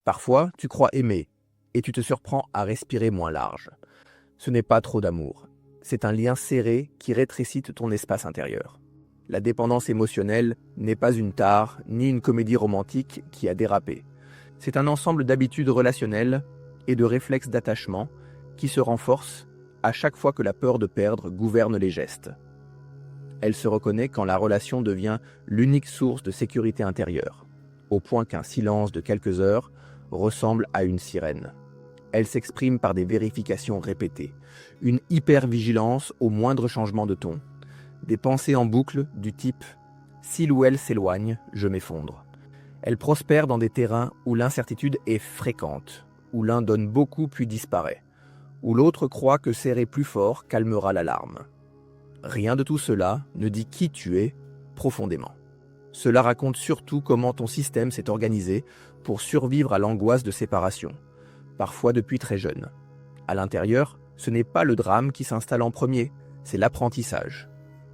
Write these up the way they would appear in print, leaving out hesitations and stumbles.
Parfois, tu crois aimer, et tu te surprends à respirer moins large. Ce n'est pas trop d'amour. C'est un lien serré qui rétrécit ton espace intérieur. La dépendance émotionnelle n'est pas une tare ni une comédie romantique qui a dérapé. C'est un ensemble d'habitudes relationnelles et de réflexes d'attachement qui se renforcent à chaque fois que la peur de perdre gouverne les gestes. Elle se reconnaît quand la relation devient l'unique source de sécurité intérieure, au point qu'un silence de quelques heures ressemble à une sirène. Elle s'exprime par des vérifications répétées, une hypervigilance au moindre changement de ton, des pensées en boucle du type « s'il ou elle s'éloigne, je m'effondre ». Elle prospère dans des terrains où l'incertitude est fréquente, où l'un donne beaucoup puis disparaît, où l'autre croit que serrer plus fort calmera l'alarme. Rien de tout cela ne dit qui tu es profondément. Cela raconte surtout comment ton système s'est organisé pour survivre à l'angoisse de séparation, parfois depuis très jeune. À l'intérieur, ce n'est pas le drame qui s'installe en premier, c'est l'apprentissage.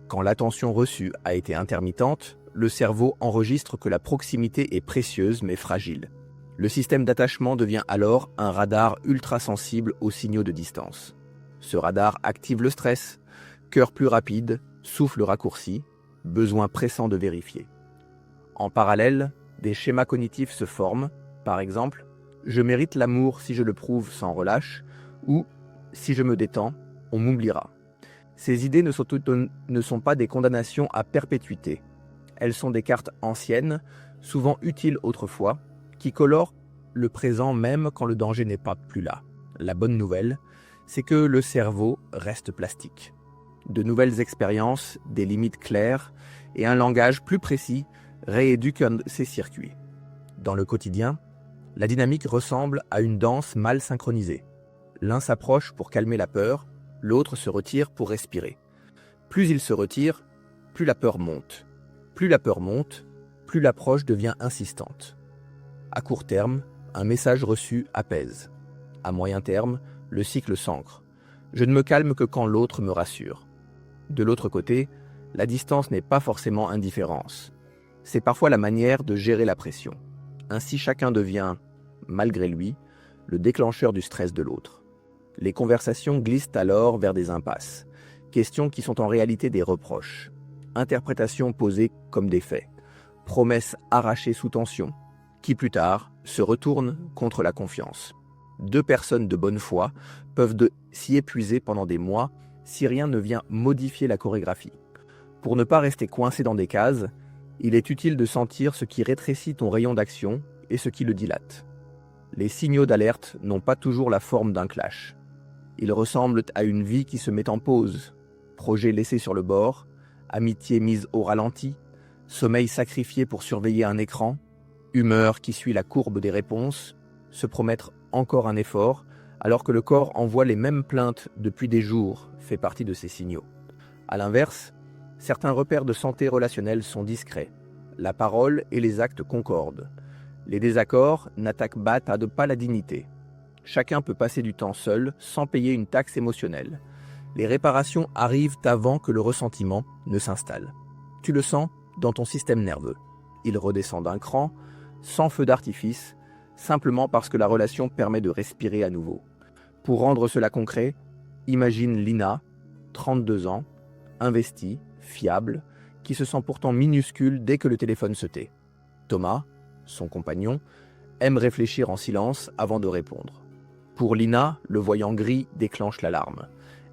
Quand l'attention reçue a été intermittente, le cerveau enregistre que la proximité est précieuse mais fragile. Le système d'attachement devient alors un radar ultra-sensible aux signaux de distance. Ce radar active le stress, cœur plus rapide, souffle raccourci, besoin pressant de vérifier. En parallèle, des schémas cognitifs se forment, par exemple, je mérite l'amour si je le prouve sans relâche, ou si je me détends, on m'oubliera. Ces idées ne sont pas des condamnations à perpétuité. Elles sont des cartes anciennes, souvent utiles autrefois, qui colorent le présent même quand le danger n'est pas plus là. La bonne nouvelle, c'est que le cerveau reste plastique. De nouvelles expériences, des limites claires et un langage plus précis rééduquent ces circuits. Dans le quotidien, la dynamique ressemble à une danse mal synchronisée. L'un s'approche pour calmer la peur, l'autre se retire pour respirer. Plus il se retire, plus la peur monte. Plus la peur monte, plus l'approche devient insistante. À court terme, un message reçu apaise. À moyen terme, le cycle s'ancre. Je ne me calme que quand l'autre me rassure. De l'autre côté, la distance n'est pas forcément indifférence. C'est parfois la manière de gérer la pression. Ainsi, chacun devient, malgré lui, le déclencheur du stress de l'autre. Les conversations glissent alors vers des impasses, questions qui sont en réalité des reproches, interprétations posées comme des faits, promesses arrachées sous tension, qui plus tard se retournent contre la confiance. Deux personnes de bonne foi peuvent s'y épuiser pendant des mois si rien ne vient modifier la chorégraphie. Pour ne pas rester coincé dans des cases, il est utile de sentir ce qui rétrécit ton rayon d'action et ce qui le dilate. Les signaux d'alerte n'ont pas toujours la forme d'un clash. Ils ressemblent à une vie qui se met en pause, projet laissé sur le bord, amitié mise au ralenti, sommeil sacrifié pour surveiller un écran, humeur qui suit la courbe des réponses, se promettre encore un effort, alors que le corps envoie les mêmes plaintes depuis des jours, fait partie de ces signaux. À l'inverse, certains repères de santé relationnelle sont discrets. La parole et les actes concordent. Les désaccords n'attaquent pas la dignité. Chacun peut passer du temps seul sans payer une taxe émotionnelle. Les réparations arrivent avant que le ressentiment ne s'installe. Tu le sens dans ton système nerveux. Il redescend d'un cran, sans feu d'artifice, simplement parce que la relation permet de respirer à nouveau. Pour rendre cela concret, imagine Lina, 32 ans, investie, fiable, qui se sent pourtant minuscule dès que le téléphone se tait. Thomas, son compagnon, aime réfléchir en silence avant de répondre. Pour Lina, le voyant gris déclenche l'alarme.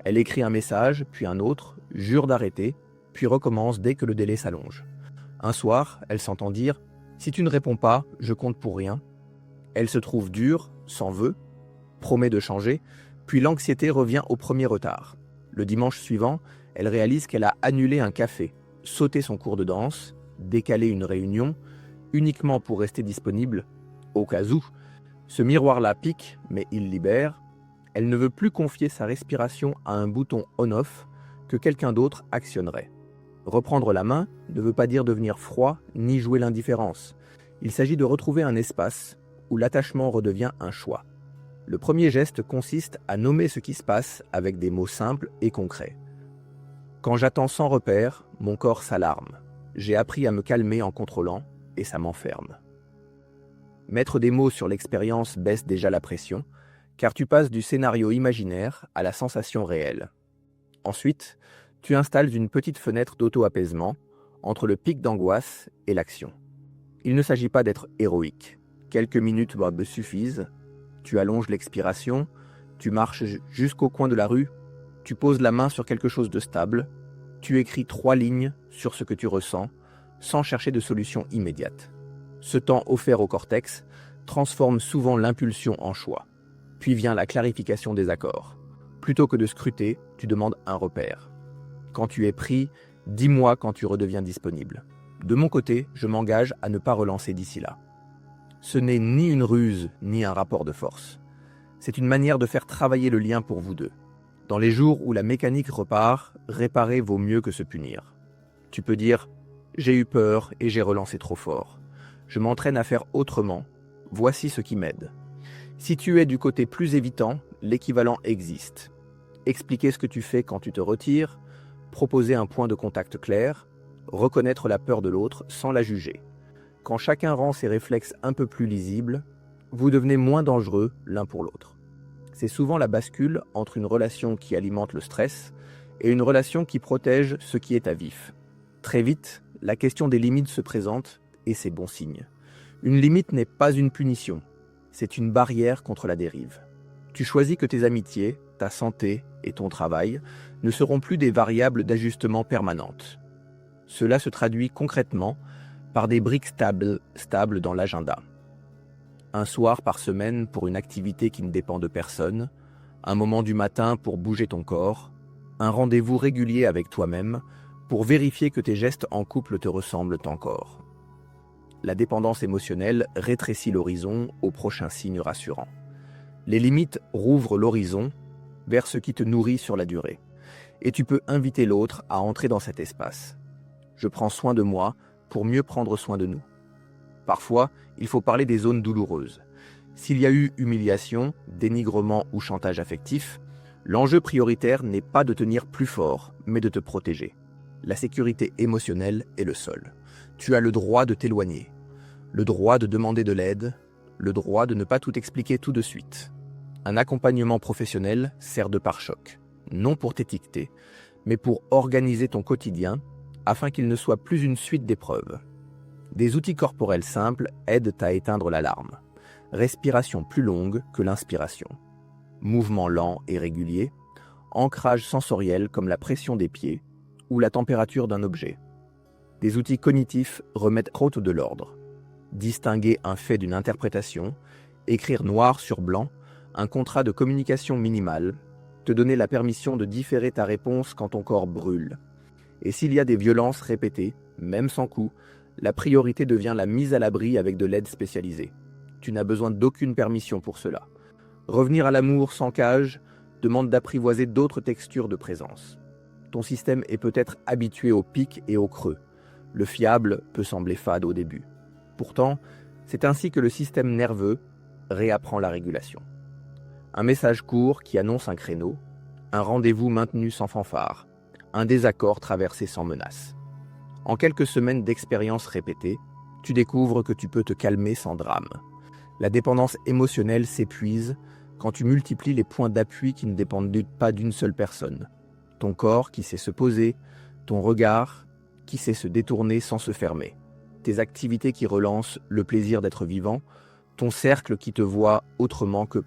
Elle écrit un message, puis un autre, jure d'arrêter, puis recommence dès que le délai s'allonge. Un soir, elle s'entend dire « Si tu ne réponds pas, je compte pour rien ». Elle se trouve dure, s'en veut, promet de changer, puis l'anxiété revient au premier retard. Le dimanche suivant, elle réalise qu'elle a annulé un café, sauté son cours de danse, décalé une réunion, uniquement pour rester disponible, au cas où. Ce miroir-là pique, mais il libère. Elle ne veut plus confier sa respiration à un bouton on-off que quelqu'un d'autre actionnerait. Reprendre la main ne veut pas dire devenir froid ni jouer l'indifférence. Il s'agit de retrouver un espace où l'attachement redevient un choix. Le premier geste consiste à nommer ce qui se passe avec des mots simples et concrets. Quand j'attends sans repère, mon corps s'alarme. J'ai appris à me calmer en contrôlant et ça m'enferme. Mettre des mots sur l'expérience baisse déjà la pression, car tu passes du scénario imaginaire à la sensation réelle. Ensuite, tu installes une petite fenêtre d'auto-apaisement entre le pic d'angoisse et l'action. Il ne s'agit pas d'être héroïque. Quelques minutes me suffisent. Tu allonges l'expiration, tu marches jusqu'au coin de la rue, tu poses la main sur quelque chose de stable, tu écris 3 lignes sur ce que tu ressens, sans chercher de solution immédiate. Ce temps offert au cortex transforme souvent l'impulsion en choix. Puis vient la clarification des accords. Plutôt que de scruter, tu demandes un repère. Quand tu es pris, dis-moi quand tu redeviens disponible. De mon côté, je m'engage à ne pas relancer d'ici là. Ce n'est ni une ruse, ni un rapport de force. C'est une manière de faire travailler le lien pour vous deux. Dans les jours où la mécanique repart, réparer vaut mieux que se punir. Tu peux dire « J'ai eu peur et j'ai relancé trop fort. Je m'entraîne à faire autrement. Voici ce qui m'aide. » Si tu es du côté plus évitant, l'équivalent existe. Expliquer ce que tu fais quand tu te retires, proposer un point de contact clair, reconnaître la peur de l'autre sans la juger. Quand chacun rend ses réflexes un peu plus lisibles, vous devenez moins dangereux l'un pour l'autre. C'est souvent la bascule entre une relation qui alimente le stress et une relation qui protège ce qui est à vif. Très vite, la question des limites se présente et c'est bon signe. Une limite n'est pas une punition, c'est une barrière contre la dérive. Tu choisis que tes amitiés, ta santé et ton travail ne seront plus des variables d'ajustement permanentes. Cela se traduit concrètement par des briques stables dans l'agenda. Un soir par semaine pour une activité qui ne dépend de personne, un moment du matin pour bouger ton corps, un rendez-vous régulier avec toi-même pour vérifier que tes gestes en couple te ressemblent encore. La dépendance émotionnelle rétrécit l'horizon au prochain signe rassurant. Les limites rouvrent l'horizon vers ce qui te nourrit sur la durée. Et tu peux inviter l'autre à entrer dans cet espace. Je prends soin de moi pour mieux prendre soin de nous. Parfois, il faut parler des zones douloureuses. S'il y a eu humiliation, dénigrement ou chantage affectif, l'enjeu prioritaire n'est pas de tenir plus fort, mais de te protéger. La sécurité émotionnelle est le sol. Tu as le droit de t'éloigner, le droit de demander de l'aide, le droit de ne pas tout expliquer tout de suite. Un accompagnement professionnel sert de pare-choc, non pour t'étiqueter, mais pour organiser ton quotidien afin qu'il ne soit plus une suite d'épreuves. Des outils corporels simples aident à éteindre l'alarme. Respiration plus longue que l'inspiration. Mouvement lent et régulier. Ancrage sensoriel comme la pression des pieds ou la température d'un objet. Des outils cognitifs remettent trop de l'ordre. Distinguer un fait d'une interprétation, écrire noir sur blanc, un contrat de communication minimal, te donner la permission de différer ta réponse quand ton corps brûle. Et s'il y a des violences répétées, même sans coup, la priorité devient la mise à l'abri avec de l'aide spécialisée. Tu n'as besoin d'aucune permission pour cela. Revenir à l'amour sans cage demande d'apprivoiser d'autres textures de présence. Ton système est peut-être habitué aux pics et aux creux. Le fiable peut sembler fade au début. Pourtant, c'est ainsi que le système nerveux réapprend la régulation. Un message court qui annonce un créneau, un rendez-vous maintenu sans fanfare, un désaccord traversé sans menace. En quelques semaines d'expérience répétée, tu découvres que tu peux te calmer sans drame. La dépendance émotionnelle s'épuise quand tu multiplies les points d'appui qui ne dépendent pas d'une seule personne. Ton corps qui sait se poser, ton regard qui sait se détourner sans se fermer, tes activités qui relancent le plaisir d'être vivant, ton cercle qui te voit autrement que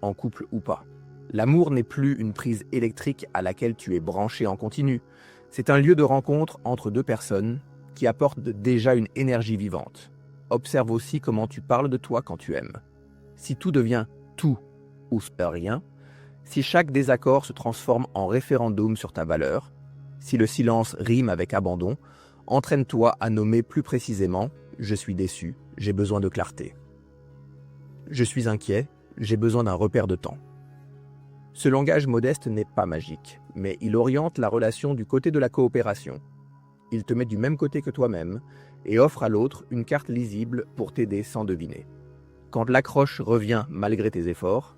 en couple ou pas. L'amour n'est plus une prise électrique à laquelle tu es branché en continu. C'est un lieu de rencontre entre deux personnes qui apportent déjà une énergie vivante. Observe aussi comment tu parles de toi quand tu aimes. Si tout devient tout ou rien, si chaque désaccord se transforme en référendum sur ta valeur, si le silence rime avec abandon, entraîne-toi à nommer plus précisément « Je suis déçu, j'ai besoin de clarté ». Je suis inquiet, j'ai besoin d'un repère de temps. Ce langage modeste n'est pas magique, mais il oriente la relation du côté de la coopération. Il te met du même côté que toi-même et offre à l'autre une carte lisible pour t'aider sans deviner. Quand l'accroche revient malgré tes efforts,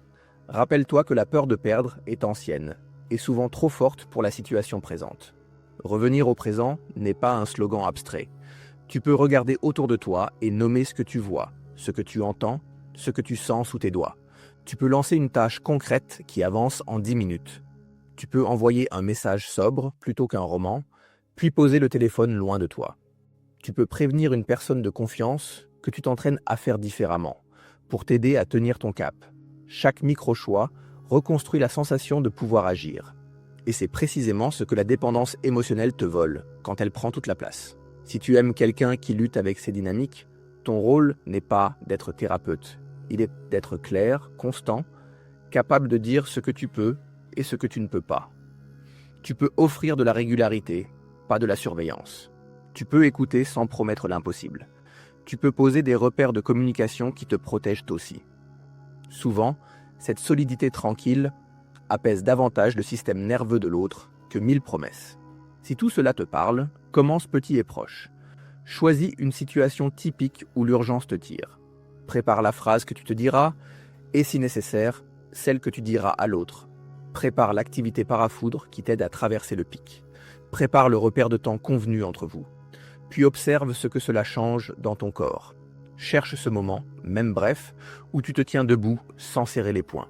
rappelle-toi que la peur de perdre est ancienne et souvent trop forte pour la situation présente. Revenir au présent n'est pas un slogan abstrait. Tu peux regarder autour de toi et nommer ce que tu vois, ce que tu entends, ce que tu sens sous tes doigts. Tu peux lancer une tâche concrète qui avance en 10 minutes. Tu peux envoyer un message sobre plutôt qu'un roman, puis poser le téléphone loin de toi. Tu peux prévenir une personne de confiance que tu t'entraînes à faire différemment, pour t'aider à tenir ton cap. Chaque micro-choix reconstruit la sensation de pouvoir agir. Et c'est précisément ce que la dépendance émotionnelle te vole, quand elle prend toute la place. Si tu aimes quelqu'un qui lutte avec ces dynamiques, ton rôle n'est pas d'être thérapeute. Il est d'être clair, constant, capable de dire ce que tu peux et ce que tu ne peux pas. Tu peux offrir de la régularité, pas de la surveillance. Tu peux écouter sans promettre l'impossible. Tu peux poser des repères de communication qui te protègent aussi. Souvent, cette solidité tranquille apaise davantage le système nerveux de l'autre que 1000 promesses. Si tout cela te parle, commence petit et proche. Choisis une situation typique où l'urgence te tire. Prépare la phrase que tu te diras et, si nécessaire, celle que tu diras à l'autre. Prépare l'activité parafoudre qui t'aide à traverser le pic. Prépare le repère de temps convenu entre vous. Puis observe ce que cela change dans ton corps. Cherche ce moment, même bref, où tu te tiens debout sans serrer les poings.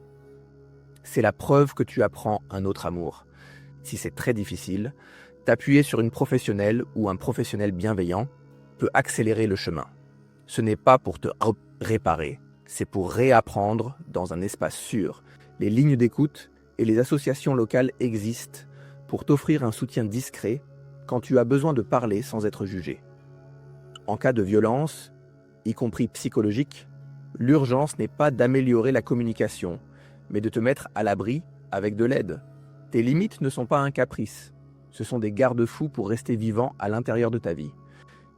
C'est la preuve que tu apprends un autre amour. Si c'est très difficile, t'appuyer sur une professionnelle ou un professionnel bienveillant peut accélérer le chemin. Ce n'est pas pour te réparer, c'est pour réapprendre dans un espace sûr. Les lignes d'écoute et les associations locales existent pour t'offrir un soutien discret quand tu as besoin de parler sans être jugé. En cas de violence, y compris psychologique, l'urgence n'est pas d'améliorer la communication, mais de te mettre à l'abri avec de l'aide. Tes limites ne sont pas un caprice, ce sont des garde-fous pour rester vivant à l'intérieur de ta vie.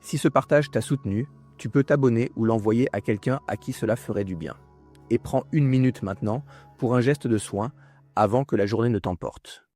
Si ce partage t'a soutenu, tu peux t'abonner ou l'envoyer à quelqu'un à qui cela ferait du bien. Et prends 1 minute maintenant pour un geste de soin avant que la journée ne t'emporte.